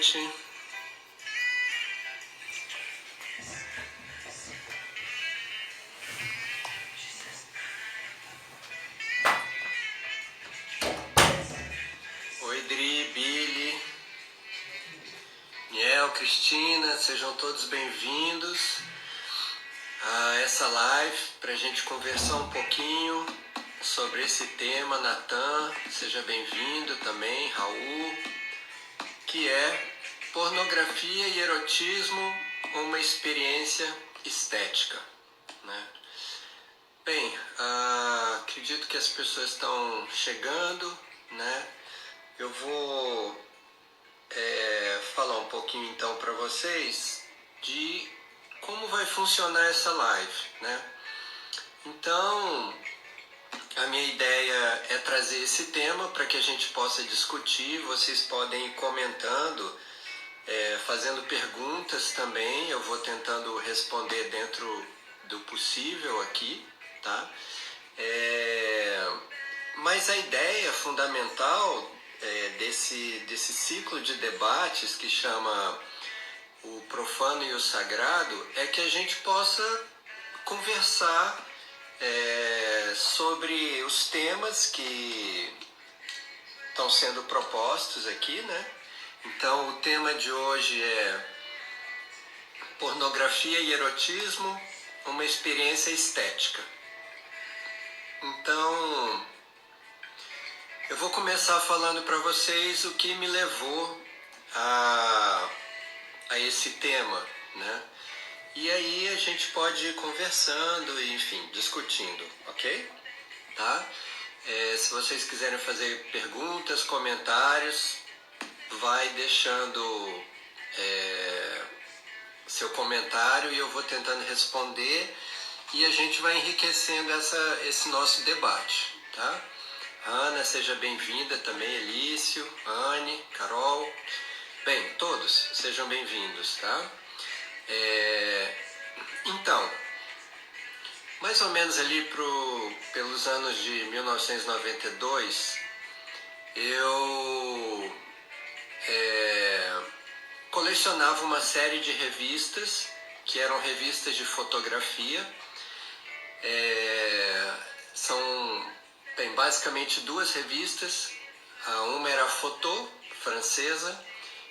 noite. Oi, Dri, Billy, Niel, Cristina, sejam todos bem-vindos a essa live para a gente conversar um pouquinho sobre esse tema. Natan, seja bem-vindo também, Raul, que é pornografia e erotismo, uma experiência estética, né? Bem, acredito que as pessoas estão chegando, né? Eu vou falar um pouquinho então para vocês de como vai funcionar essa live, né? Então, a minha ideia é trazer esse tema para que a gente possa discutir. Vocês podem ir comentando, fazendo perguntas também. Eu vou tentando responder dentro do possível aqui, tá? Mas a ideia fundamental desse ciclo de debates que chama o profano e o sagrado é que a gente possa conversar sobre os temas que estão sendo propostos aqui, né? Então, o tema de hoje é pornografia e erotismo, uma experiência estética. Então, eu vou começar falando para vocês o que me levou a esse tema, né? E aí a gente pode ir conversando e, enfim, discutindo, ok? Tá? Se vocês quiserem fazer perguntas, comentários, vai deixando seu comentário e eu vou tentando responder e a gente vai enriquecendo esse nosso debate, tá? Ana, seja bem-vinda também, Elício, Anne, Carol. Bem, todos sejam bem-vindos, tá? Então, mais ou menos ali pelos anos de 1992, eu colecionava uma série de revistas, que eram revistas de fotografia. Tem basicamente duas revistas. Uma era a Photo, francesa,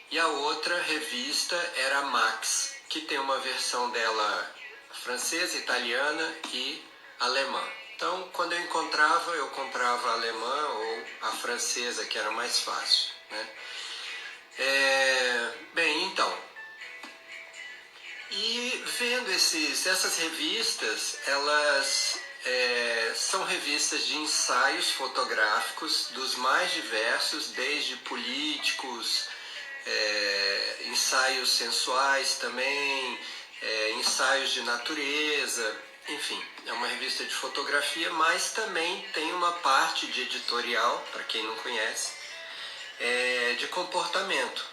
e a outra revista era a Max, que tem uma versão dela francesa, italiana e alemã. Então, quando eu comprava a alemã ou a francesa, que era mais fácil, né? Bem, então, e vendo essas revistas, elas são revistas de ensaios fotográficos dos mais diversos, desde políticos, ensaios sensuais também, ensaios de natureza, enfim, é uma revista de fotografia, mas também tem uma parte de editorial, para quem não conhece, de comportamento,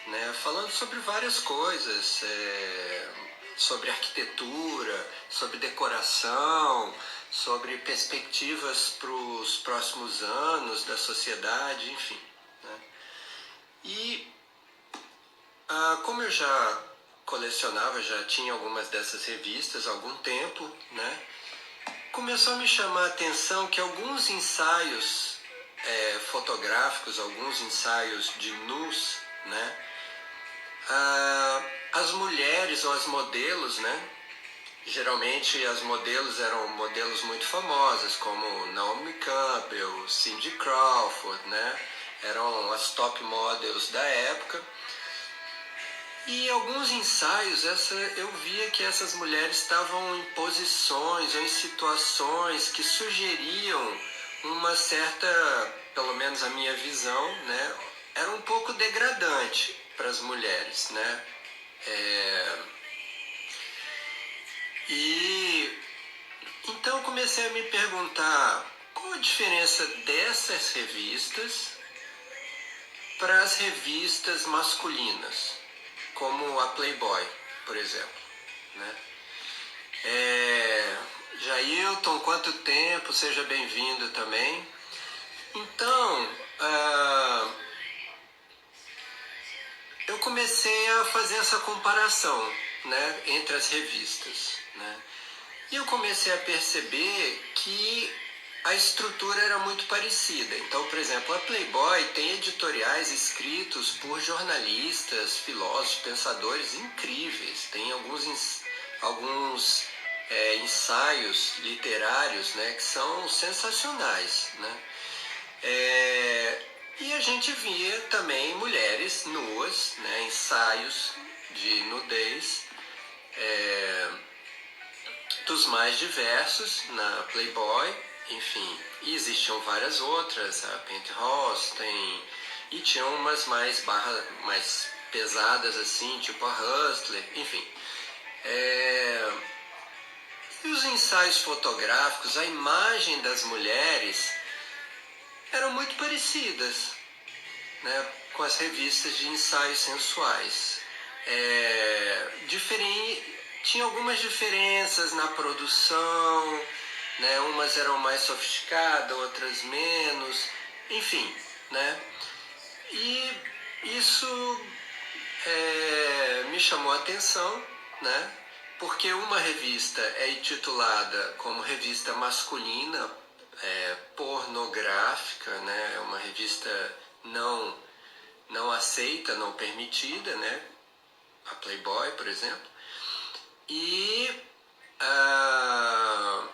né? Falando sobre várias coisas, sobre arquitetura, sobre decoração, sobre perspectivas para os próximos anos da sociedade, enfim, né? E como eu já colecionava, já tinha algumas dessas revistas há algum tempo, né? Começou a me chamar a atenção que alguns ensaios fotográficos, alguns ensaios de nus, né? As mulheres ou as modelos, né? Geralmente as modelos eram modelos muito famosas, como Naomi Campbell, Cindy Crawford, né? Eram as top models da época. E alguns ensaios, eu via que essas mulheres estavam em posições ou em situações que sugeriam uma certa, pelo menos a minha visão, né, era um pouco degradante para as mulheres, né? E então comecei a me perguntar qual a diferença dessas revistas para as revistas masculinas, como a Playboy, por exemplo, né? Jailton, quanto tempo? Seja bem-vindo também. Então, fazer essa comparação, né, entre as revistas, né? E eu comecei a perceber que a estrutura era muito parecida. Então, por exemplo, a Playboy tem editoriais escritos por jornalistas, filósofos, pensadores incríveis. Tem alguns ensaios literários, né, que são sensacionais, né? E a gente via também mulheres nuas, né, ensaios de nudez dos mais diversos na Playboy, enfim. E existiam várias outras, a Penthouse e tinham umas mais pesadas assim, tipo a Hustler, enfim. E os ensaios fotográficos, a imagem das mulheres eram muito parecidas, né, com as revistas de ensaios sensuais. Tinha algumas diferenças na produção, né, umas eram mais sofisticadas, outras menos, enfim, né? E isso me chamou a atenção, né? Porque uma revista é intitulada como revista masculina, pornográfica, né? É uma revista não aceita, não permitida, né? A Playboy, por exemplo. E a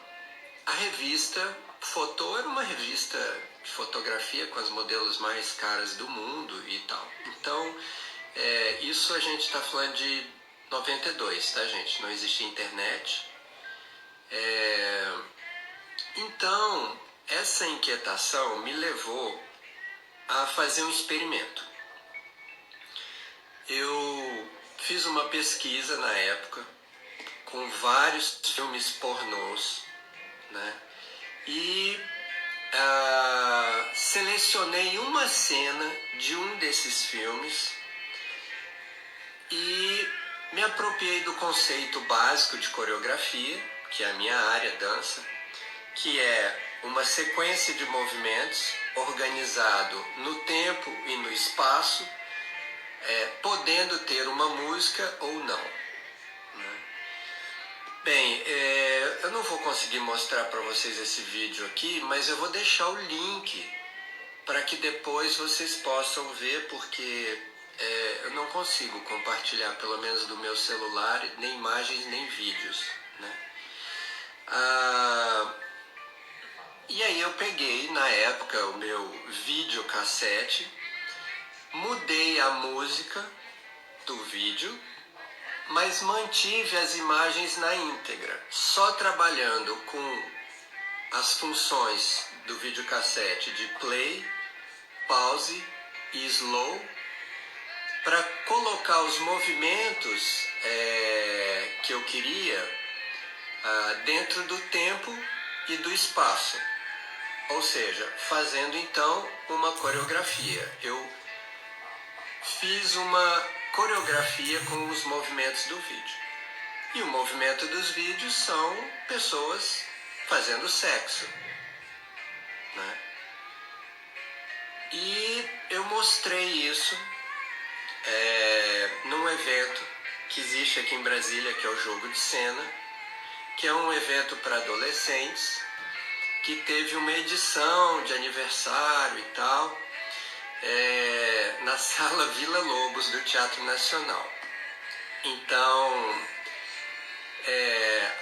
revista Fotô era uma revista de fotografia com as modelos mais caras do mundo e tal. Então, isso a gente está falando de 92, tá, gente? Não existia internet. Então, essa inquietação me levou a fazer um experimento. Eu fiz uma pesquisa na época com vários filmes pornôs, né? E selecionei uma cena de um desses filmes e me apropriei do conceito básico de coreografia, que é a minha área, dança, que é uma sequência de movimentos organizado no tempo e no espaço, podendo ter uma música ou não, né? Bem, eu não vou conseguir mostrar para vocês esse vídeo aqui, mas eu vou deixar o link para que depois vocês possam ver, porque eu não consigo compartilhar, pelo menos do meu celular, nem imagens nem vídeos, né? E aí eu peguei, na época, o meu videocassete, mudei a música do vídeo, mas mantive as imagens na íntegra, só trabalhando com as funções do videocassete de play, pause e slow, para colocar os movimentos que eu queria dentro do tempo e do espaço, ou seja, fazendo então uma coreografia. Eu fiz uma coreografia com os movimentos do vídeo. E o movimento dos vídeos são pessoas fazendo sexo, né? E eu mostrei isso num evento que existe aqui em Brasília, que é o Jogo de Cena, que é um evento para adolescentes, que teve uma edição de aniversário e tal, na Sala Vila Lobos do Teatro Nacional. Então,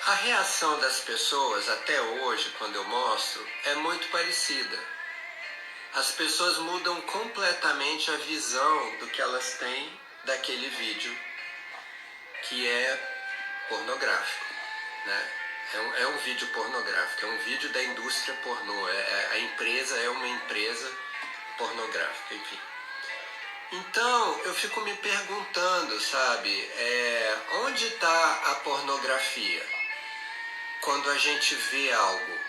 a reação das pessoas até hoje, quando eu mostro, é muito parecida. As pessoas mudam completamente a visão do que elas têm daquele vídeo que é pornográfico, né? É um vídeo pornográfico, é um vídeo da indústria pornô. A empresa é uma empresa pornográfica, enfim. Então, eu fico me perguntando, sabe, onde está a pornografia? Quando a gente vê algo,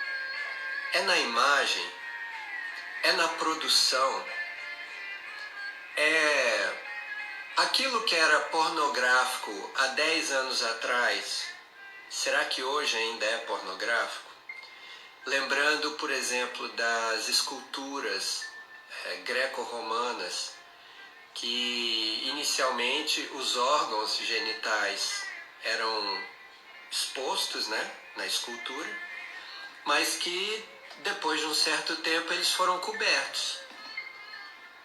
é na imagem? É na produção? Aquilo que era pornográfico há 10 anos atrás, será que hoje ainda é pornográfico? Lembrando, por exemplo, das esculturas greco-romanas, que inicialmente os órgãos genitais eram expostos, né, na escultura, mas que depois de um certo tempo eles foram cobertos,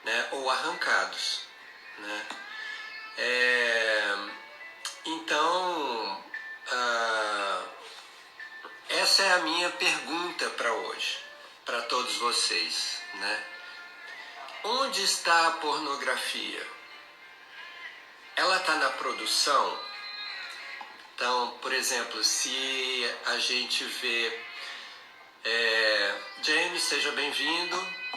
né, ou arrancados, né? Então, essa é a minha pergunta para hoje, para todos vocês, né? Onde está a pornografia? Ela está na produção? Então, por exemplo, se a gente vê... James, seja bem-vindo.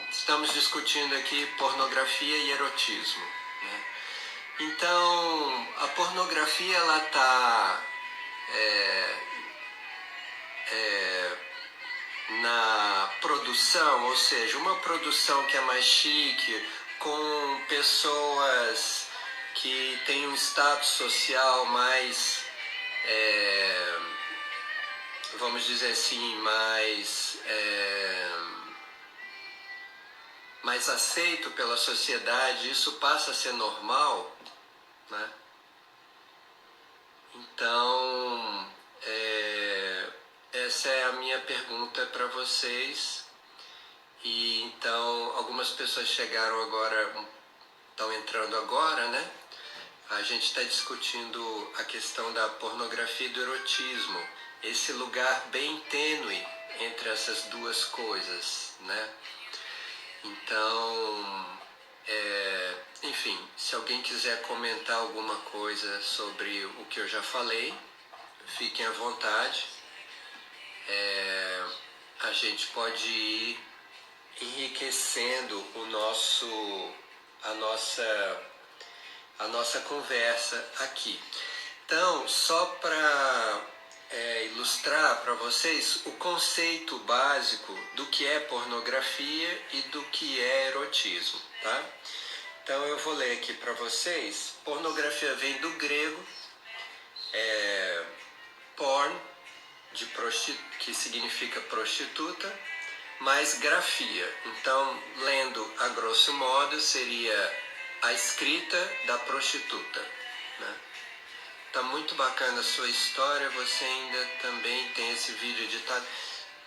Estamos discutindo aqui pornografia e erotismo, né? Então, a pornografia, ela está na produção, ou seja, uma produção que é mais chique, com pessoas que têm um status social mais, vamos dizer assim, mais aceito pela sociedade, isso passa a ser normal, né? Então, essa é a minha pergunta para vocês. E então, algumas pessoas chegaram agora, estão entrando agora, né? A gente está discutindo a questão da pornografia e do erotismo, esse lugar bem tênue entre essas duas coisas, né? Então, enfim, se alguém quiser comentar alguma coisa sobre o que eu já falei, fiquem à vontade. A gente pode ir enriquecendo a nossa conversa aqui. Então, só para ilustrar para vocês o conceito básico do que é pornografia e do que é erotismo, tá? Então eu vou ler aqui para vocês. Pornografia vem do grego, porn, que significa prostituta, mais grafia. Então, lendo a grosso modo, seria a escrita da prostituta, né? Tá muito bacana a sua história, você ainda também tem esse vídeo editado.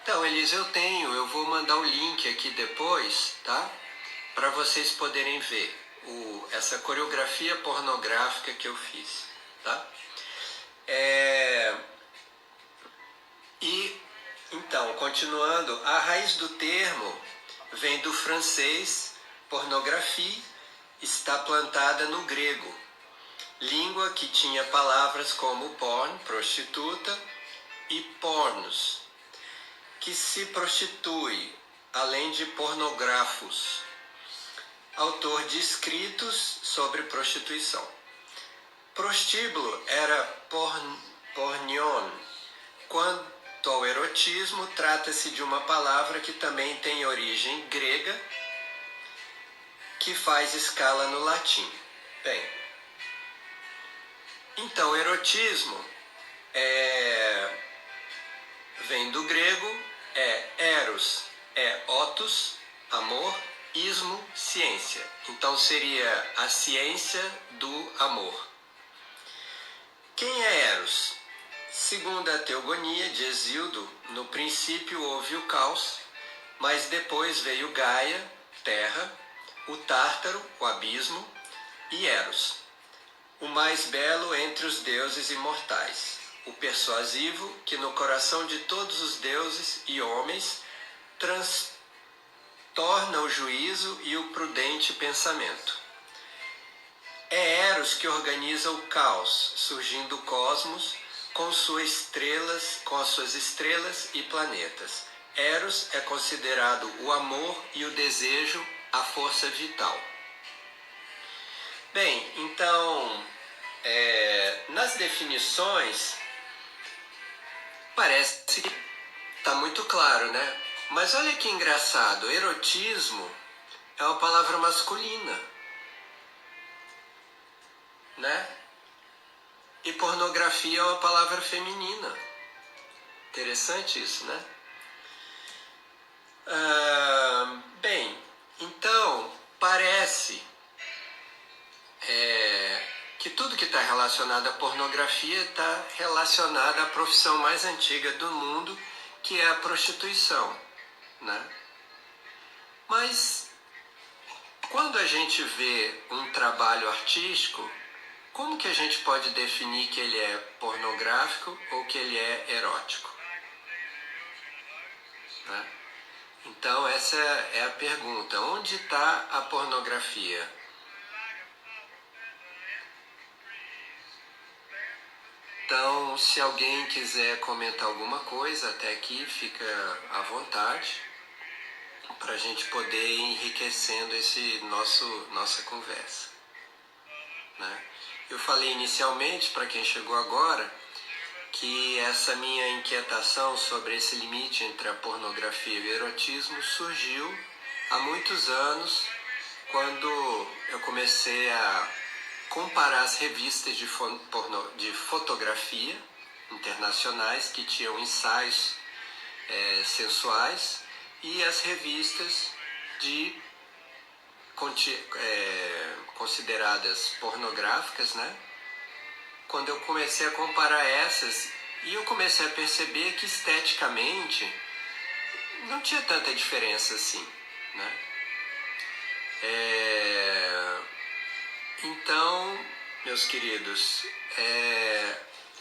Então, Elisa, eu vou mandar o link aqui depois, tá? Para vocês poderem ver essa coreografia pornográfica que eu fiz, tá? E, então, continuando, a raiz do termo vem do francês pornographie, está plantada no grego, língua que tinha palavras como porn, prostituta, e pornos, que se prostitui, além de pornógrafos, autor de escritos sobre prostituição. Prostíbulo era pornion. Quanto ao erotismo, trata-se de uma palavra que também tem origem grega, que faz escala no latim. Bem, então, erotismo vem do grego, eros, otos, amor, ismo, ciência. Então seria a ciência do amor. Quem é Eros? Segundo a teogonia de Hesíodo, no princípio houve o caos, mas depois veio Gaia, terra, o Tártaro, o abismo, e Eros, o mais belo entre os deuses imortais, o persuasivo que no coração de todos os deuses e homens transtorna o juízo e o prudente pensamento. É Eros que organiza o caos, surgindo o cosmos com as suas estrelas e planetas. Eros é considerado o amor e o desejo, a força vital. Bem, então, nas definições, parece que está muito claro, né? Mas olha que engraçado, erotismo é uma palavra masculina, né? E pornografia é uma palavra feminina. Interessante isso, né? Bem, então, parece relacionada à pornografia está relacionada à profissão mais antiga do mundo, que é a prostituição, né? Mas quando a gente vê um trabalho artístico, como que a gente pode definir que ele é pornográfico ou que ele é erótico, né? Então essa é a pergunta: onde está a pornografia? Então, se alguém quiser comentar alguma coisa até aqui, fica à vontade, para a gente poder ir enriquecendo nossa conversa, né? Eu falei inicialmente, para quem chegou agora, que essa minha inquietação sobre esse limite entre a pornografia e o erotismo surgiu há muitos anos, quando eu comecei a comparar as revistas de fotografia internacionais que tinham ensaios sensuais e as revistas consideradas pornográficas, né? Quando eu comecei a comparar essas, e eu comecei a perceber que esteticamente não tinha tanta diferença assim, né? Então, meus queridos,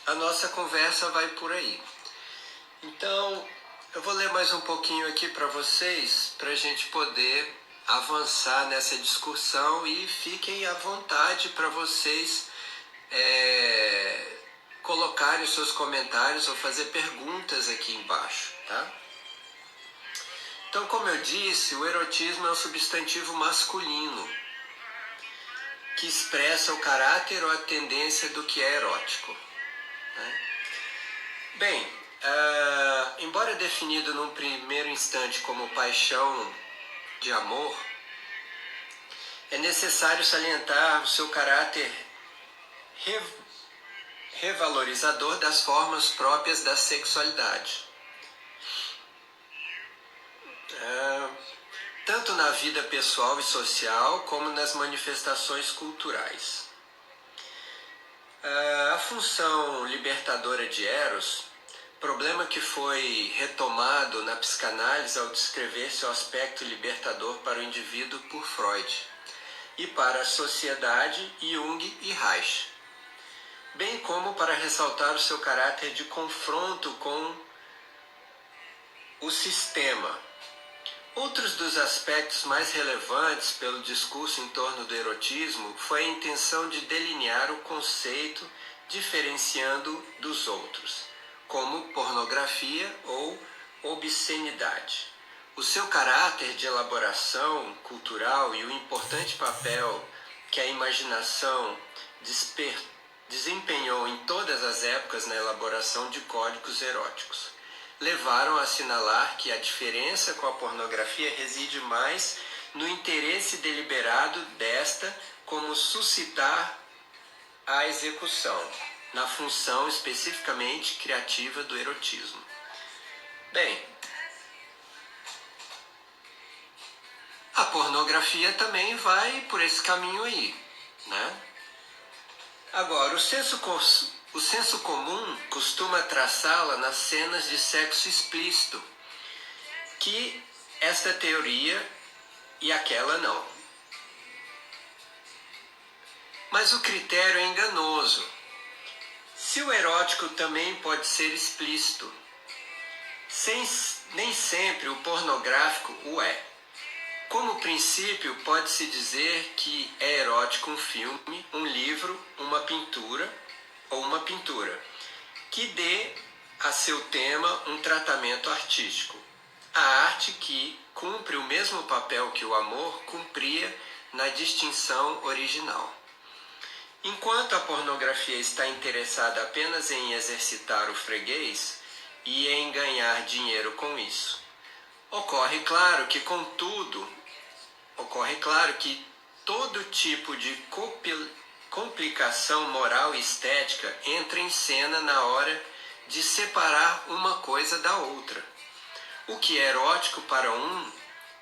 a nossa conversa vai por aí. Então, eu vou ler mais um pouquinho aqui para vocês, para a gente poder avançar nessa discussão, e fiquem à vontade para vocês colocarem os seus comentários ou fazer perguntas aqui embaixo, tá? Então, como eu disse, o erotismo é um substantivo masculino que expressa o caráter ou a tendência do que é erótico, né? Bem, embora definido num primeiro instante como paixão de amor, é necessário salientar o seu caráter revalorizador das formas próprias da sexualidade, tanto na vida pessoal e social como nas manifestações culturais. A função libertadora de Eros, problema que foi retomado na psicanálise ao descrever seu aspecto libertador para o indivíduo por Freud, e para a sociedade, Jung e Reich, bem como para ressaltar o seu caráter de confronto com o sistema. Outros dos aspectos mais relevantes pelo discurso em torno do erotismo foi a intenção de delinear o conceito diferenciando dos outros, como pornografia ou obscenidade. O seu caráter de elaboração cultural e o importante papel que a imaginação desempenhou em todas as épocas na elaboração de códigos eróticos levaram a assinalar que a diferença com a pornografia reside mais no interesse deliberado desta como suscitar a execução, na função especificamente criativa do erotismo. Bem, a pornografia também vai por esse caminho aí, né? Agora, o senso comum costuma traçá-la nas cenas de sexo explícito, que esta teoria e aquela não. Mas o critério é enganoso. Se o erótico também pode ser explícito, nem sempre o pornográfico o é. Como princípio, pode-se dizer que é erótico um filme, um livro, uma pintura, que dê a seu tema um tratamento artístico. A arte que cumpre o mesmo papel que o amor cumpria na distinção original. Enquanto a pornografia está interessada apenas em exercitar o freguês e em ganhar dinheiro com isso, ocorre claro que todo tipo de complicação moral e estética entra em cena na hora de separar uma coisa da outra. O que é erótico para um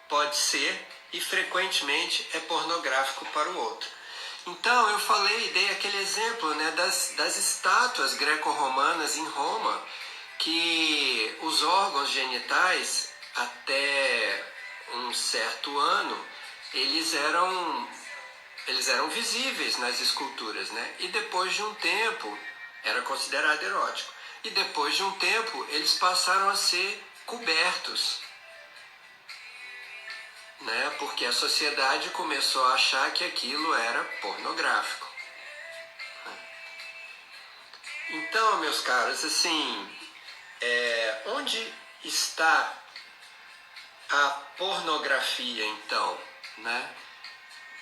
pode ser e frequentemente é pornográfico para o outro. Então eu dei aquele exemplo, né, das estátuas greco-romanas em Roma, que os órgãos genitais até um certo ano eles eram visíveis nas esculturas, né? E depois de um tempo era considerado erótico. E depois de um tempo eles passaram a ser cobertos, né? Porque a sociedade começou a achar que aquilo era pornográfico. Então, meus caros, assim, onde está a pornografia, então, né?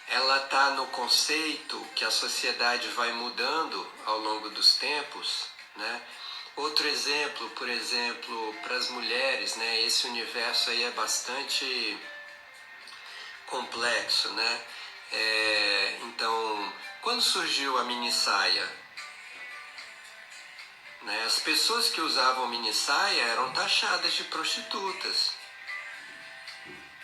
Ela está no conceito que a sociedade vai mudando ao longo dos tempos, né? Outro exemplo, por exemplo, para as mulheres, né? Esse universo aí é bastante complexo, né? Então, quando surgiu a mini saia, né? As pessoas que usavam mini saia eram taxadas de prostitutas.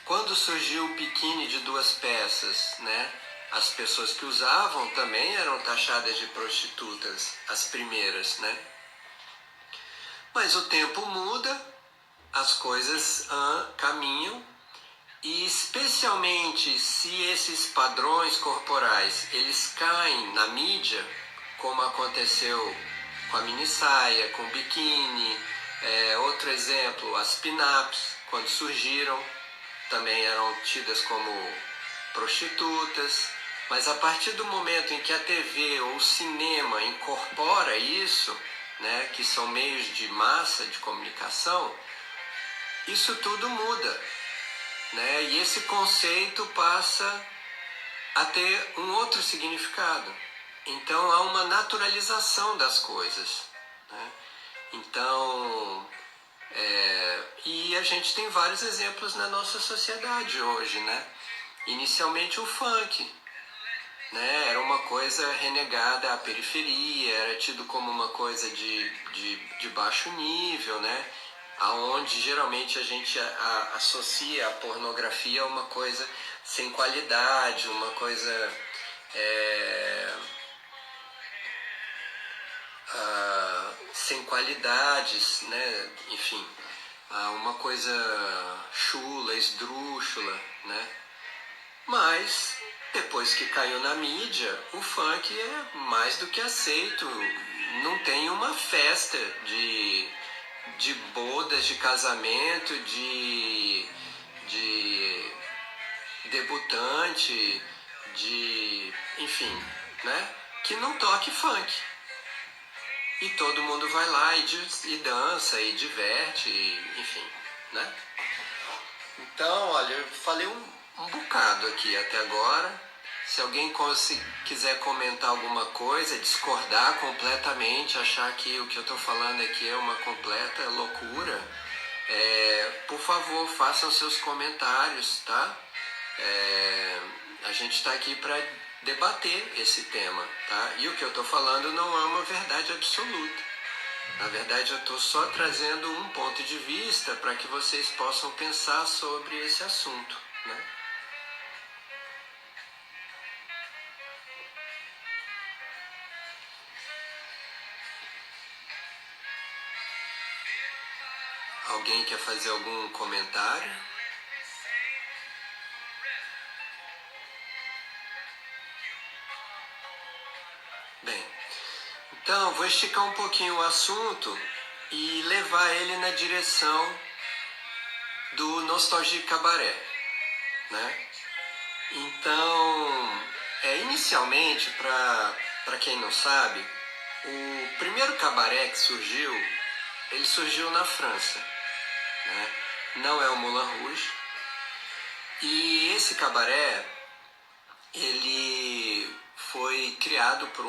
Quando surgiu o biquíni de 2 peças, né? As pessoas que usavam também eram taxadas de prostitutas, as primeiras, né? Mas o tempo muda, as coisas caminham, e especialmente se esses padrões corporais eles caem na mídia, como aconteceu com a mini saia, com o biquíni, outro exemplo, as pin-ups, quando surgiram, também eram tidas como prostitutas, mas a partir do momento em que a TV ou o cinema incorpora isso, né, que são meios de massa de comunicação, isso tudo muda, né, e esse conceito passa a ter um outro significado. Então há uma naturalização das coisas, né? Então, e a gente tem vários exemplos na nossa sociedade hoje, né? Inicialmente o funk, né? Era uma coisa renegada à periferia, era tido como uma coisa de baixo nível, né? Aonde geralmente a gente associa a pornografia a uma coisa sem qualidade, uma coisa sem qualidades, né? Enfim, uma coisa chula, esdrúxula, né? Mas depois que caiu na mídia, o funk é mais do que aceito. Não tem uma festa de bodas, de casamento, de debutante, enfim, né? Que não toque funk. E todo mundo vai lá e dança e diverte, enfim, né? Então, olha, eu falei um bocado aqui até agora. Se alguém quiser comentar alguma coisa, discordar completamente, achar que o que eu estou falando aqui é uma completa loucura, por favor, façam seus comentários, tá? A gente está aqui para debater esse tema, tá? E o que eu estou falando não é uma verdade absoluta. Na verdade, eu estou só trazendo um ponto de vista para que vocês possam pensar sobre esse assunto, né? Alguém quer fazer algum comentário? Bem, então vou esticar um pouquinho o assunto e levar ele na direção do Nostalgia Cabaré, né? Então, inicialmente, para quem não sabe, o primeiro cabaré que surgiu, ele surgiu na França, né? Não é o Moulin Rouge. E esse cabaré, ele foi criado por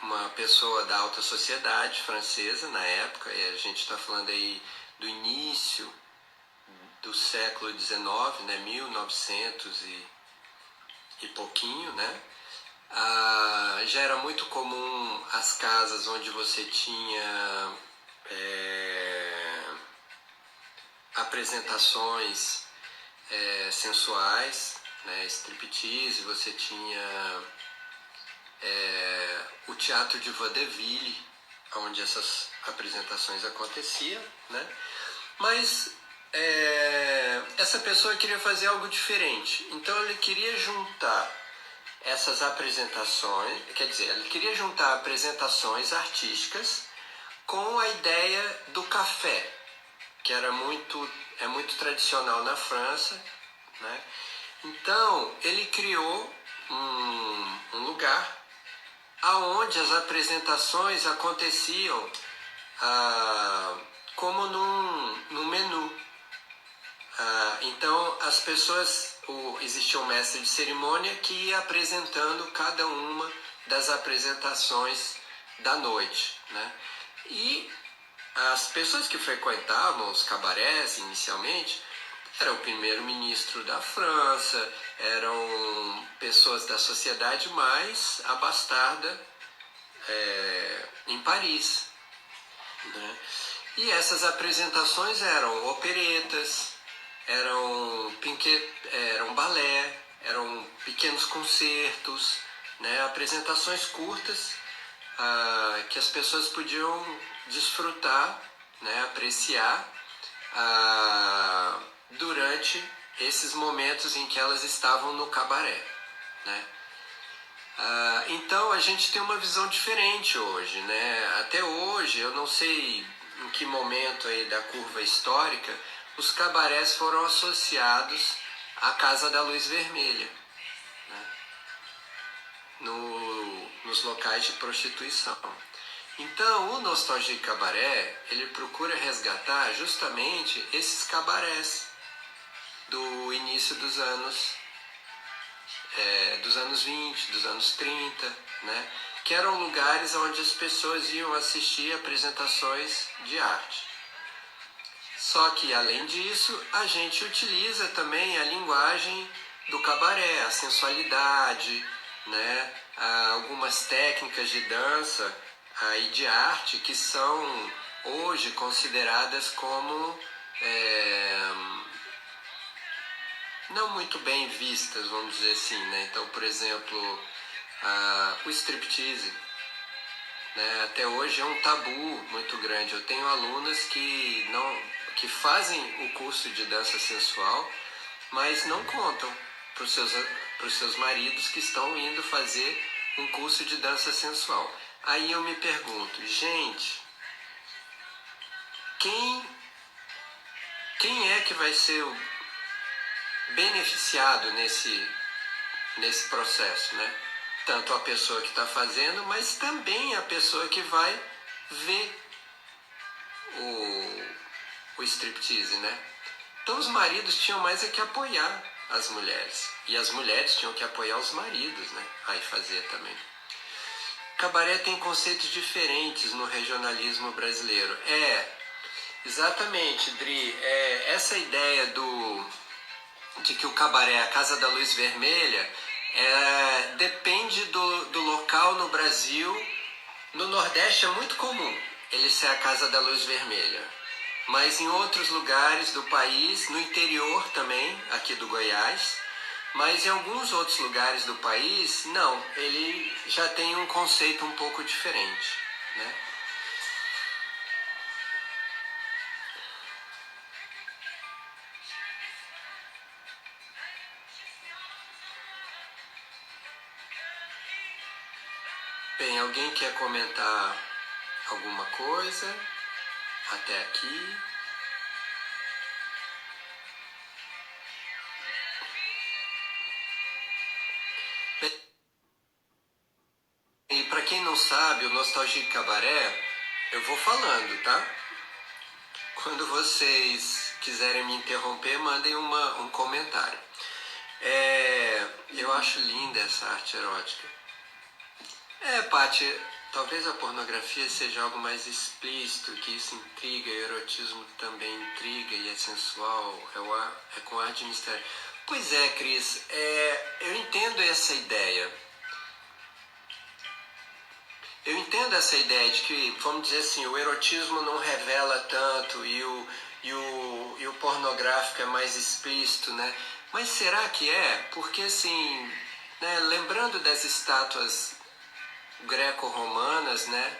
uma pessoa da alta sociedade francesa na época, e a gente está falando aí do início do século XIX, né, 1900 e pouquinho, né? Já era muito comum as casas onde você tinha apresentações sensuais, né, striptease, você tinha o teatro de vaudeville, onde essas apresentações aconteciam, né? Mas essa pessoa queria fazer algo diferente, então ele queria juntar essas apresentações, quer dizer, ele queria juntar apresentações artísticas com a ideia do café, que é muito tradicional na França, né? Então ele criou um lugar aonde as apresentações aconteciam como num menu. Então as pessoas, existia um mestre de cerimônia que ia apresentando cada uma das apresentações da noite, né? E as pessoas que frequentavam os cabarés inicialmente eram o primeiro-ministro da França, eram pessoas da sociedade mais abastada em Paris, né? E essas apresentações eram operetas, eram balé, eram pequenos concertos, né? Apresentações curtas que as pessoas podiam desfrutar, né? Apreciar durante esses momentos em que elas estavam no cabaré, né? Então a gente tem uma visão diferente hoje, né? Até hoje, eu não sei em que momento aí da curva histórica, os cabarés foram associados à Casa da Luz Vermelha, né? Nos locais de prostituição. Então o Nostalgie Cabaré, ele procura resgatar justamente esses cabarés do início dos anos 20, dos anos 30, né? Que eram lugares onde as pessoas iam assistir apresentações de arte. Só que, além disso, a gente utiliza também a linguagem do cabaré, a sensualidade, né? Algumas técnicas de dança e de arte que são hoje consideradas como não muito bem vistas, vamos dizer assim, né? Então, por exemplo, o striptease, né? Até hoje é um tabu muito grande. Eu tenho alunas que fazem o curso de dança sensual, mas não contam para os seus maridos que estão indo fazer um curso de dança sensual. Aí eu me pergunto, gente, quem é que vai ser o beneficiado nesse processo, né? Tanto a pessoa que está fazendo, mas também a pessoa que vai ver o striptease, né? Então os maridos tinham mais que apoiar as mulheres, e as mulheres tinham que apoiar os maridos, né? Aí fazer também. Cabaré tem conceitos diferentes no regionalismo brasileiro. Exatamente, Dri, essa ideia de que o cabaré é a Casa da Luz Vermelha depende do local no Brasil. No Nordeste é muito comum ele ser a Casa da Luz Vermelha, mas em outros lugares do país, no interior também, aqui do Goiás, mas em alguns outros lugares do país, não, ele já tem um conceito um pouco diferente, né? Bem, alguém quer comentar alguma coisa até aqui? E para quem não sabe, o Nostalgie Cabaré, eu vou falando, tá? Quando vocês quiserem me interromper, mandem um comentário. Eu acho linda essa arte erótica. Paty, talvez a pornografia seja algo mais explícito, que isso intriga, e o erotismo também intriga e é sensual, é com ar de mistério. Pois é, Cris, eu entendo essa ideia. Eu entendo essa ideia de que, vamos dizer assim, o erotismo não revela tanto e o pornográfico é mais explícito, né? Mas será que é? Porque assim, né, lembrando das estátuas greco-romanas, né?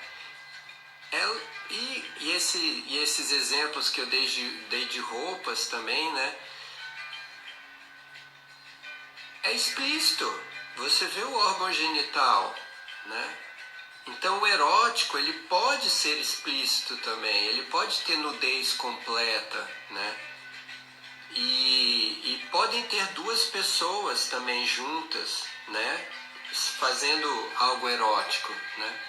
E esses exemplos que eu dei de roupas também, né? É explícito. Você vê o órgão genital, né? Então o erótico, ele pode ser explícito também, ele pode ter nudez completa, né? E podem ter duas pessoas também juntas, né? Fazendo algo erótico, né?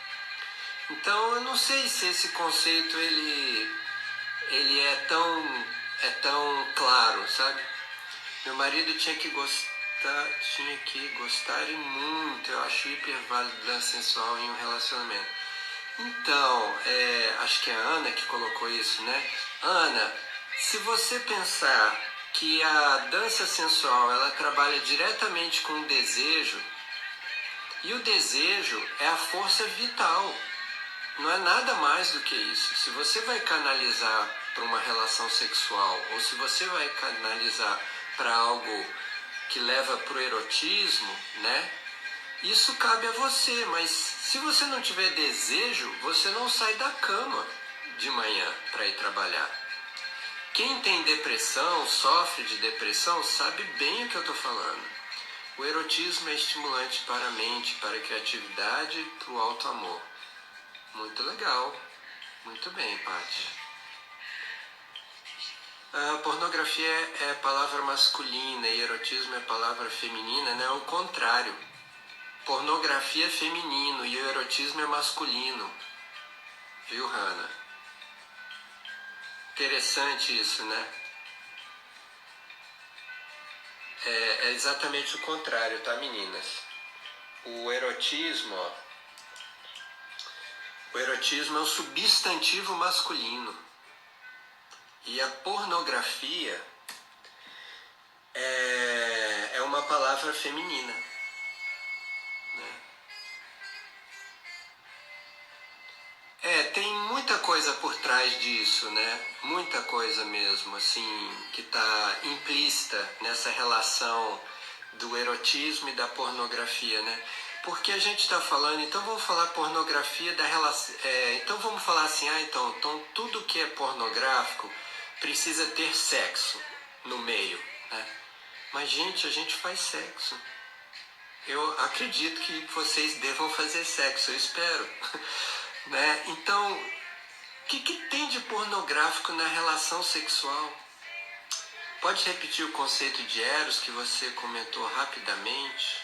Então eu não sei se esse conceito ele é tão claro, sabe? Meu marido tinha que gostar e muito, eu acho hiper válido dança sensual em um relacionamento. Então, acho que é a Ana que colocou isso, né? Ana, se você pensar que a dança sensual ela trabalha diretamente com o desejo, e o desejo é a força vital, não é nada mais do que isso. Se você vai canalizar para uma relação sexual, ou se você vai canalizar para algo que leva para o erotismo, né? Isso cabe a você, mas se você não tiver desejo, você não sai da cama de manhã para ir trabalhar. Quem tem depressão, sofre de depressão, sabe bem o que eu estou falando. O erotismo é estimulante para a mente, para a criatividade, para o alto amor. Muito legal. Muito bem, Paty. A pornografia é palavra masculina e erotismo é palavra feminina, né? O contrário. Pornografia é feminino e o erotismo é masculino. Viu, Hannah? Interessante isso, né? É exatamente o contrário, tá, meninas? O erotismo é um substantivo masculino. E a pornografia é uma palavra feminina. Tem muita coisa por trás disso, né? Muita coisa mesmo, assim, que está implícita nessa relação do erotismo e da pornografia, né? Porque a gente está falando, então vamos falar pornografia da relação. Então vamos falar assim, então tudo que é pornográfico precisa ter sexo no meio, né? Mas, gente, a gente faz sexo. Eu acredito que vocês devam fazer sexo, eu espero. Né? Então, o que tem de pornográfico na relação sexual? Pode repetir o conceito de eros que você comentou rapidamente?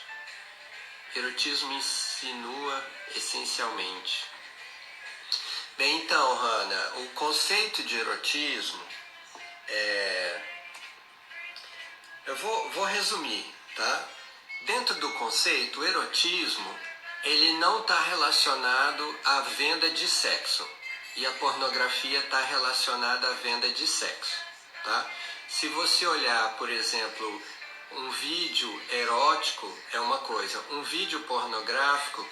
Erotismo insinua essencialmente. Bem, então, Hannah, o conceito de erotismo eu vou resumir, tá? Dentro do conceito, o erotismo, ele não está relacionado à venda de sexo. E a pornografia está relacionada à venda de sexo, tá? Se você olhar, por exemplo, um vídeo erótico é uma coisa, um vídeo pornográfico,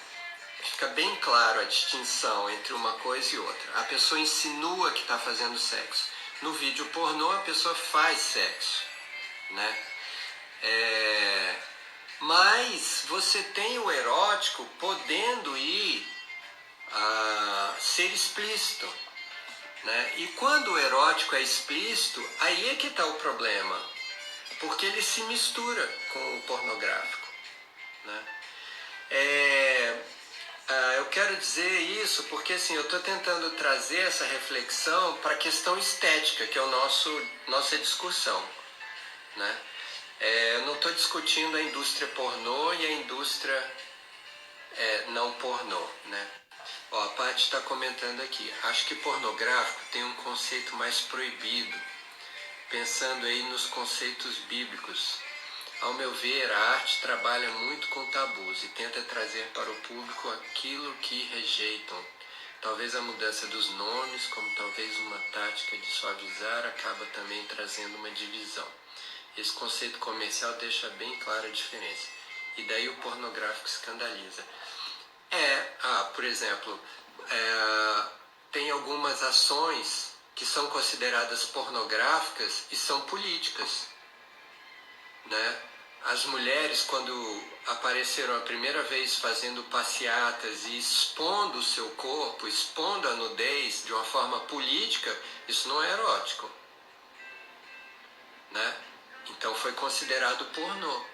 fica bem claro a distinção entre uma coisa e outra. A pessoa insinua que está fazendo sexo. No vídeo pornô, a pessoa faz sexo, né? Mas você tem o erótico podendo ir a ser explícito, né? E quando o erótico é explícito, aí é que está o problema, porque ele se mistura com o pornográfico, né? Eu quero dizer isso porque assim, eu estou tentando trazer essa reflexão para a questão estética, que é nossa discussão, né? Eu não estou discutindo a indústria pornô e a indústria não pornô, né? Ó, a Paty está comentando aqui. Acho que pornográfico tem um conceito mais proibido, pensando aí nos conceitos bíblicos. Ao meu ver, a arte trabalha muito com tabus e tenta trazer para o público aquilo que rejeitam. Talvez a mudança dos nomes, como talvez uma tática de suavizar, acaba também trazendo uma divisão. Esse conceito comercial deixa bem clara a diferença. E daí o pornográfico escandaliza. Por exemplo, tem algumas ações que são consideradas pornográficas e são políticas. né? As mulheres, quando apareceram a primeira vez fazendo passeatas e expondo o seu corpo, expondo a nudez de uma forma política, isso não é erótico, né? Então foi considerado pornô.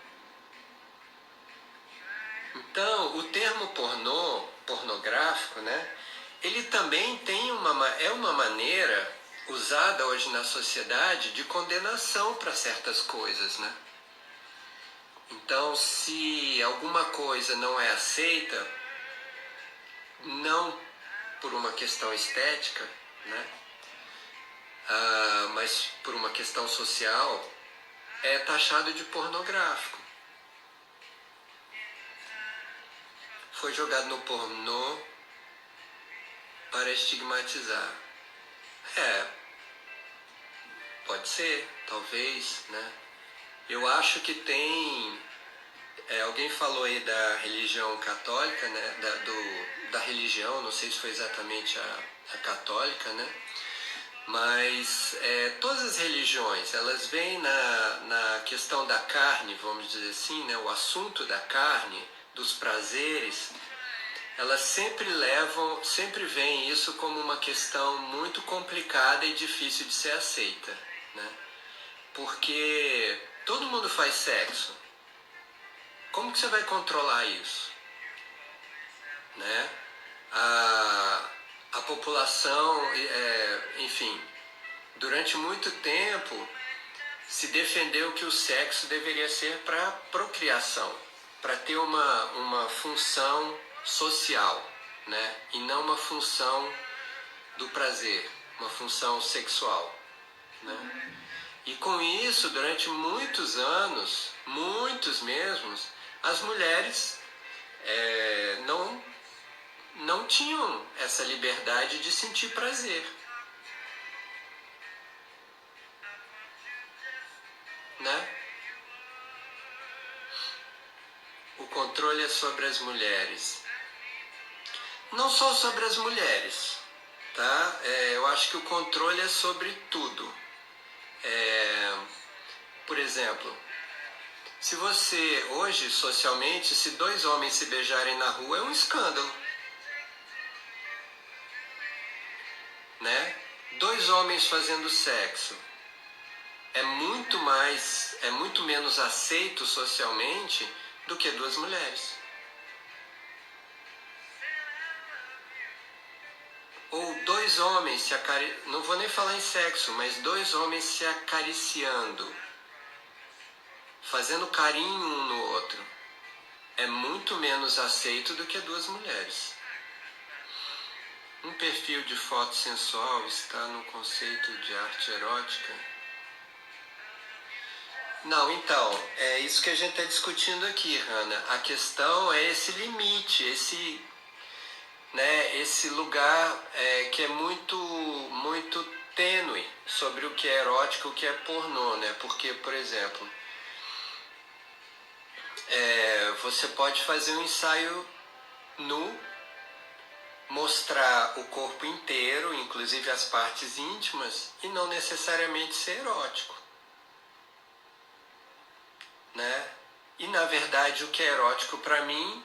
Então, o termo pornô, pornográfico, né? Ele também tem uma maneira usada hoje na sociedade de condenação para certas coisas, né? Então, se alguma coisa não é aceita, não por uma questão estética, né? Mas por uma questão social, é taxado de pornográfico. Foi jogado no pornô para estigmatizar. Pode ser, talvez, né? Eu acho que tem... alguém falou aí da religião católica, né? Da religião, não sei se foi exatamente a católica, né? Mas todas as religiões, elas vêm na questão da carne, vamos dizer assim, né? O assunto da carne, dos prazeres, elas sempre veem isso como uma questão muito complicada e difícil de ser aceita, né? Porque todo mundo faz sexo. Como que você vai controlar isso? Né? A população, enfim, durante muito tempo se defendeu que o sexo deveria ser para procriação, para ter uma função social, né? E não uma função do prazer, uma função sexual, né? E com isso, durante muitos anos, muitos mesmos, as mulheres não tinham essa liberdade de sentir prazer, né? O controle é sobre as mulheres. Não só sobre as mulheres, tá? Eu acho que o controle é sobre tudo. Por exemplo, se você, hoje, socialmente, se dois homens se beijarem na rua, é um escândalo, né? Dois homens fazendo sexo é muito menos aceito socialmente do que duas mulheres. Ou dois homens se acariciando, não vou nem falar em sexo, mas dois homens se acariciando, fazendo carinho um no outro, é muito menos aceito do que duas mulheres. Um perfil de foto sensual está no conceito de arte erótica? Não, então, é isso que a gente está discutindo aqui, Hannah. A questão é esse limite, esse lugar que é muito tênue sobre o que é erótico e o que é pornô, né? Porque, por exemplo, você pode fazer um ensaio nu, mostrar o corpo inteiro, inclusive as partes íntimas, e não necessariamente ser erótico, né? E na verdade o que é erótico para mim,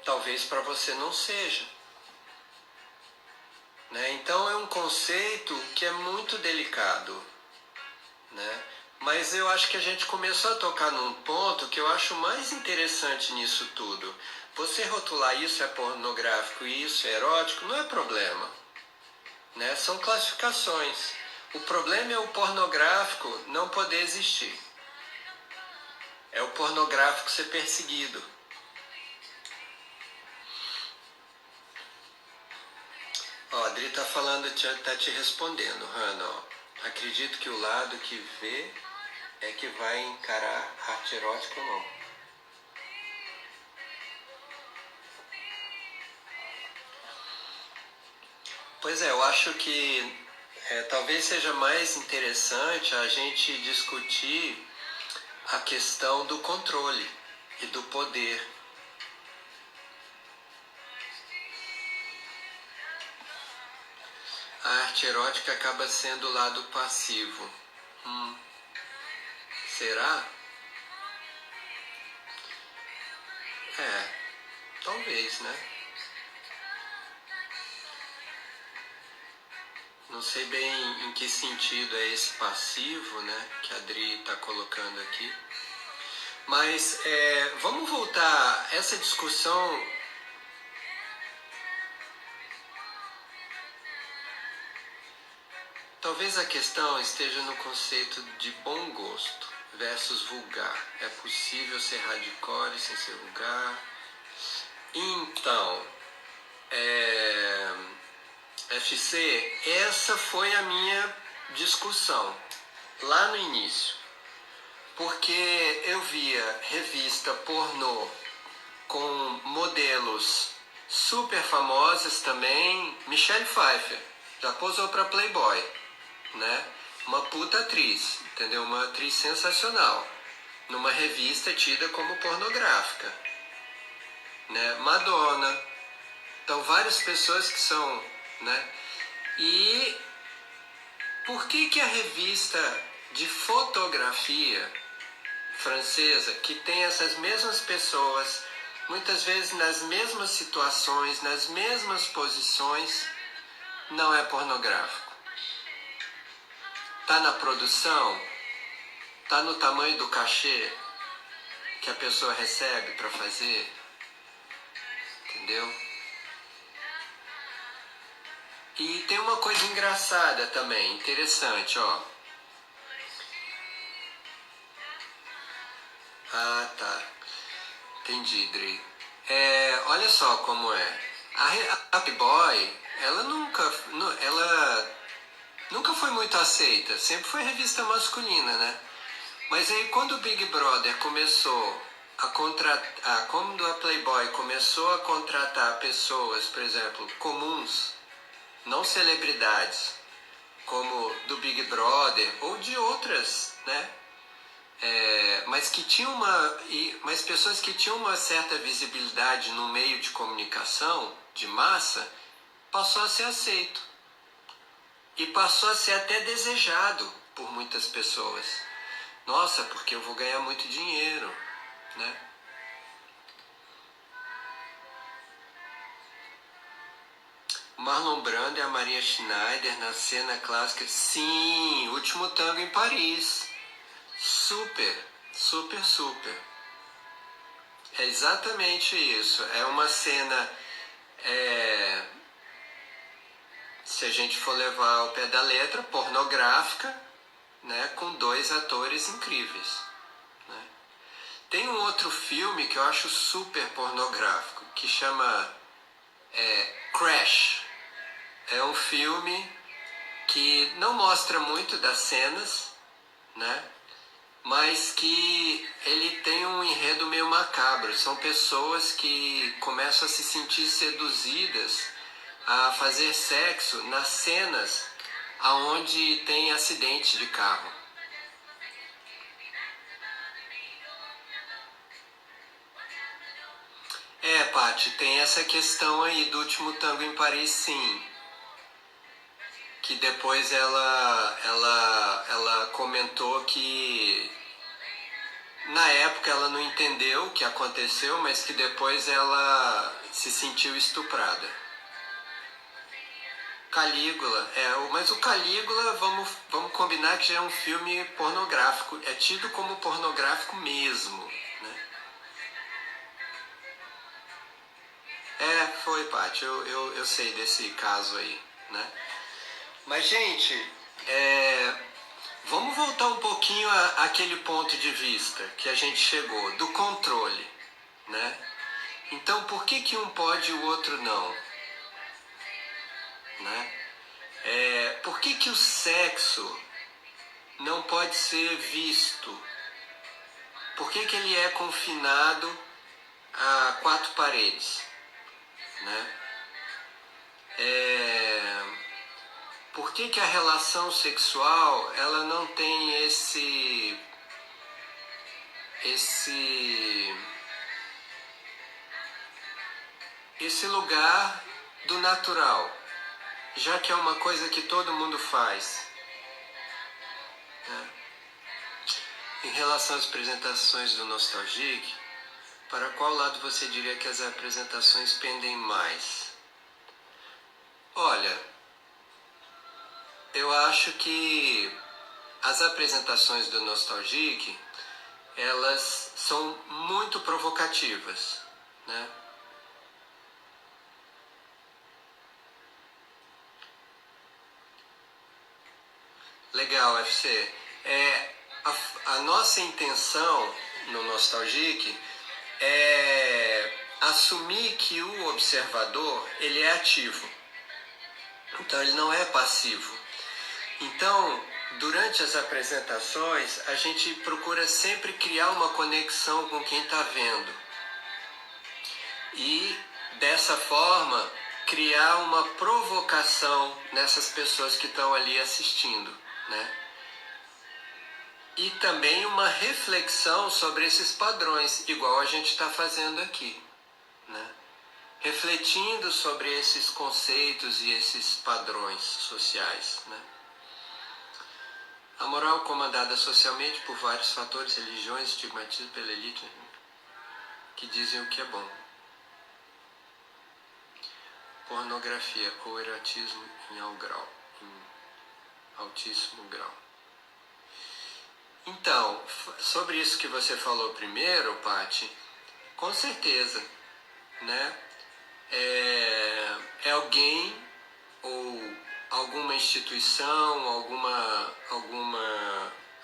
talvez para você não seja, né? Então é um conceito que é muito delicado, né? Mas eu acho que a gente começou a tocar num ponto que eu acho mais interessante nisso tudo. Você rotular isso é pornográfico e isso é erótico não é problema, né? São classificações. O problema é o pornográfico não poder existir. É o pornográfico ser perseguido. Ó, a Adri tá falando, tá te respondendo, Hannah. Ó. Acredito que o lado que vê é que vai encarar arte erótica ou não. Pois é, eu acho que talvez seja mais interessante a gente discutir a questão do controle e do poder. A arte erótica acaba sendo o lado passivo. Será? Talvez, né? Não sei bem em que sentido é esse passivo, né, que a Adri está colocando aqui. Mas vamos voltar a essa discussão. Talvez a questão esteja no conceito de bom gosto versus vulgar. É possível ser hardcore sem ser vulgar? Então, FC, essa foi a minha discussão lá no início. Porque eu via revista pornô com modelos super famosas também. Michelle Pfeiffer já posou para Playboy, né? Uma puta atriz, entendeu? Uma atriz sensacional, numa revista tida como pornográfica, né? Madonna. Então várias pessoas que são, né? E por que a revista de fotografia francesa, que tem essas mesmas pessoas, muitas vezes nas mesmas situações, nas mesmas posições, não é pornográfico? Tá na produção? Tá no tamanho do cachê que a pessoa recebe para fazer? Entendeu? E tem uma coisa engraçada também, interessante, ó. Ah, tá. Entendi, Dri. Olha só como é. A Playboy, ela nunca foi muito aceita. Sempre foi revista masculina, né? Mas aí quando o Big Brother começou a contratar, quando a Playboy começou a contratar pessoas, por exemplo, comuns, não celebridades, como do Big Brother ou de outras, né? Mas que tinham mas pessoas que tinham uma certa visibilidade no meio de comunicação de massa, passou a ser aceito e passou a ser até desejado por muitas pessoas. Nossa, porque eu vou ganhar muito dinheiro, né? Marlon Brando e a Maria Schneider na cena clássica. Sim, Último Tango em Paris. Super, super, super. É exatamente isso. É uma cena, se a gente for levar ao pé da letra, pornográfica, né, com dois atores incríveis, né? Tem um outro filme que eu acho super pornográfico, que chama Crash. É um filme que não mostra muito das cenas, né? Mas que ele tem um enredo meio macabro. São pessoas que começam a se sentir seduzidas a fazer sexo nas cenas aonde tem acidente de carro. Paty, tem essa questão aí do Último Tango em Paris, sim. Que depois ela comentou que na época ela não entendeu o que aconteceu, mas que depois ela se sentiu estuprada. Calígula, mas o Calígula, vamos combinar que já é um filme pornográfico, é tido como pornográfico mesmo, né? Foi, Paty, eu sei desse caso aí, né? Mas, gente, vamos voltar um pouquinho àquele ponto de vista que a gente chegou, do controle, né? Então, por que um pode e o outro não? Né? Por que o sexo não pode ser visto? Por que ele é confinado a quatro paredes? Né? Por que a relação sexual ela não tem esse lugar do natural, já que é uma coisa que todo mundo faz, né? Em relação às apresentações do Nostalgic, para qual lado você diria que as apresentações pendem mais? Olha, eu acho que as apresentações do Nostalgic, elas são muito provocativas, né? Legal, FC. A nossa intenção no Nostalgic é assumir que o observador, ele é ativo. Então ele não é passivo. Então, durante as apresentações, a gente procura sempre criar uma conexão com quem está vendo. E, dessa forma, criar uma provocação nessas pessoas que estão ali assistindo, né? E também uma reflexão sobre esses padrões, igual a gente está fazendo aqui, né? Refletindo sobre esses conceitos e esses padrões sociais, né? A moral comandada socialmente por vários fatores, religiões, estigmatismo pela elite, que dizem o que é bom. Pornografia ou erotismo em altíssimo grau. Então, sobre isso que você falou primeiro, Paty, com certeza, né? É alguém ou alguma instituição,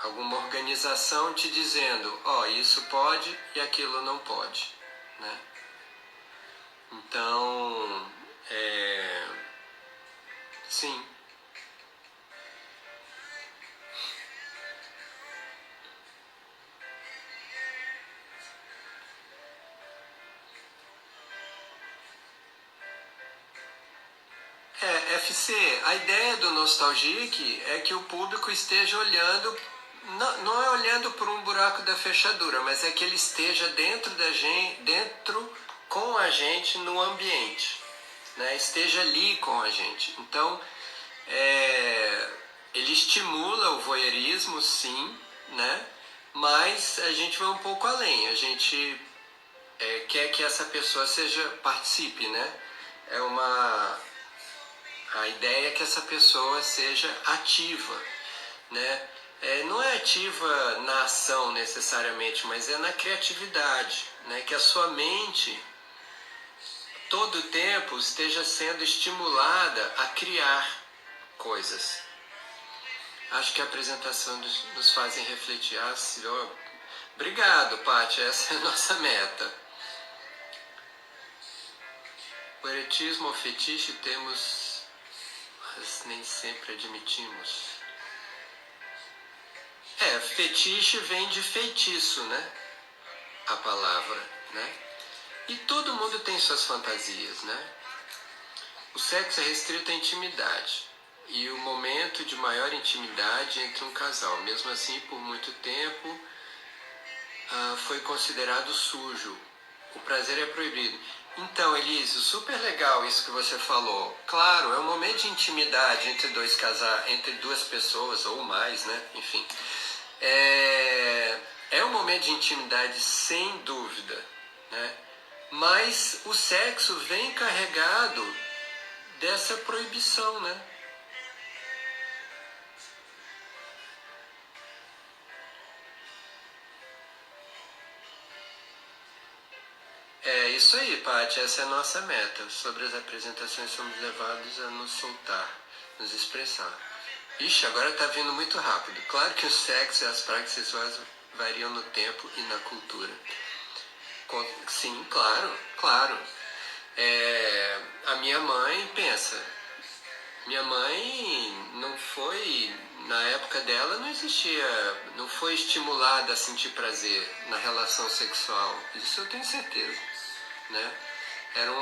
alguma organização te dizendo, ó, isso pode e aquilo não pode, né? Então, sim. FC, a ideia do Nostalgic é que o público esteja olhando, não é olhando por um buraco da fechadura, mas é que ele esteja dentro da gente, dentro com a gente no ambiente, né? Esteja ali com a gente. Então, ele estimula o voyeurismo, sim, né? Mas a gente vai um pouco além, a gente quer que essa pessoa participe, né? A ideia é que essa pessoa seja ativa, né? Não é ativa na ação necessariamente, mas é na criatividade, né? Que a sua mente todo o tempo esteja sendo estimulada a criar coisas. Acho que a apresentação nos fazem refletir. Obrigado, Paty, essa é a nossa meta. O eretismo ou fetiche temos, mas nem sempre admitimos. Fetiche vem de feitiço, né? A palavra, né? E todo mundo tem suas fantasias, né? O sexo é restrito à intimidade e o momento de maior intimidade entre um casal. Mesmo assim, por muito tempo, foi considerado sujo. O prazer é proibido. Então, Elísio, super legal isso que você falou. Claro, é um momento de intimidade entre entre duas pessoas ou mais, né? Enfim. É um momento de intimidade sem dúvida, né? Mas o sexo vem carregado dessa proibição, né? É isso aí, Paty, essa é a nossa meta. Sobre as apresentações somos levados a nos soltar, nos expressar. Ixi, agora tá vindo muito rápido. Claro que o sexo e as práticas sexuais variam no tempo e na cultura. Sim, claro, claro. A minha mãe, pensa, minha mãe não foi, na época dela não existia, não foi estimulada a sentir prazer na relação sexual. Isso eu tenho certeza, né? Era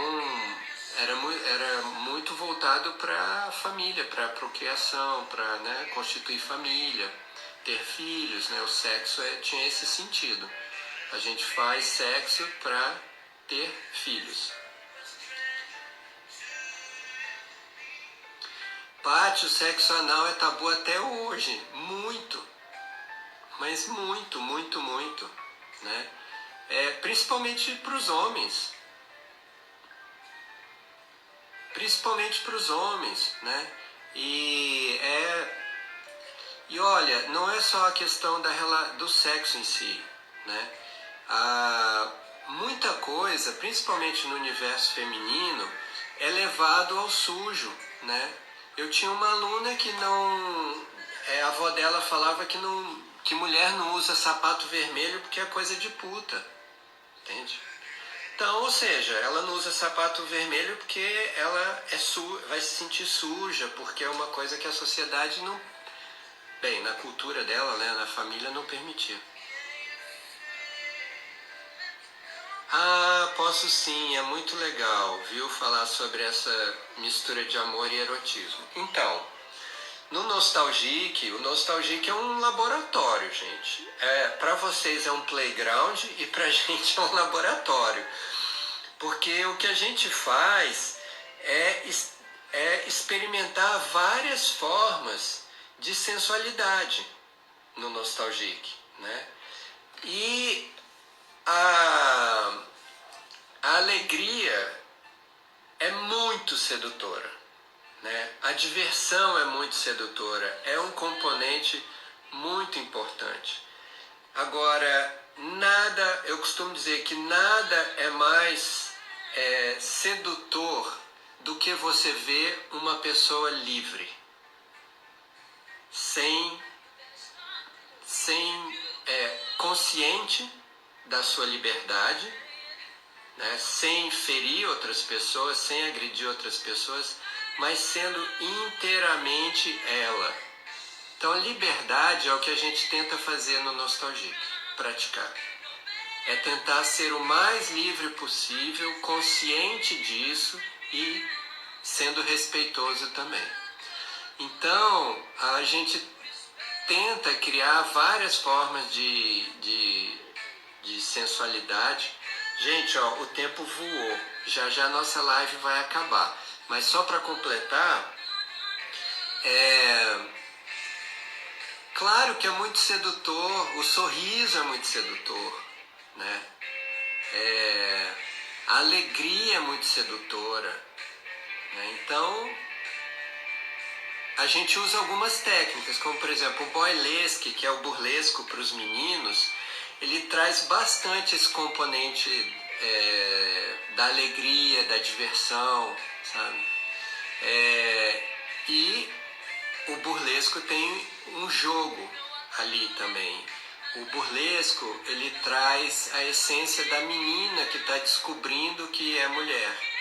muito voltado para a família, para a procriação, para, né, constituir família, ter filhos, né? O sexo tinha esse sentido. A gente faz sexo para ter filhos. Paty, o sexo anal é tabu até hoje, muito. mas muito, muito, muito, né? Principalmente para os homens. Principalmente para os homens, né? E olha, não é só a questão do sexo em si, né? Muita coisa, principalmente no universo feminino, é levado ao sujo, né? Eu tinha uma aluna que não... a avó dela falava que mulher não usa sapato vermelho porque é coisa de puta, entende? Então, ou seja, ela não usa sapato vermelho porque ela vai se sentir suja, porque é uma coisa que a sociedade não... Bem, na cultura dela, né, na família, não permitia. Posso sim, é muito legal, viu, falar sobre essa mistura de amor e erotismo. Então, no Nostalgic, o Nostalgic é um laboratório, gente. Para vocês é um playground e pra gente é um laboratório. Porque o que a gente faz é experimentar várias formas de sensualidade no Nostalgic, né? E a alegria é muito sedutora, né? A diversão é muito sedutora, é um componente muito importante. Agora, eu costumo dizer que nada é mais sedutor do que você ver uma pessoa livre, sem consciente da sua liberdade, né? Sem ferir outras pessoas, sem agredir outras pessoas, mas sendo inteiramente ela. Então, liberdade é o que a gente tenta fazer no Nostalgic, praticar. É tentar ser o mais livre possível, consciente disso e sendo respeitoso também. Então, a gente tenta criar várias formas de sensualidade. Gente, ó, o tempo voou. Já já nossa live vai acabar. Mas só para completar, claro que é muito sedutor, o sorriso é muito sedutor, né? A alegria é muito sedutora, né? Então, a gente usa algumas técnicas, como por exemplo o boylesque, que é o burlesco para os meninos, ele traz bastante esse componente da alegria, da diversão, sabe? E o burlesco tem um jogo ali também. O burlesco, ele traz a essência da menina que está descobrindo que é mulher.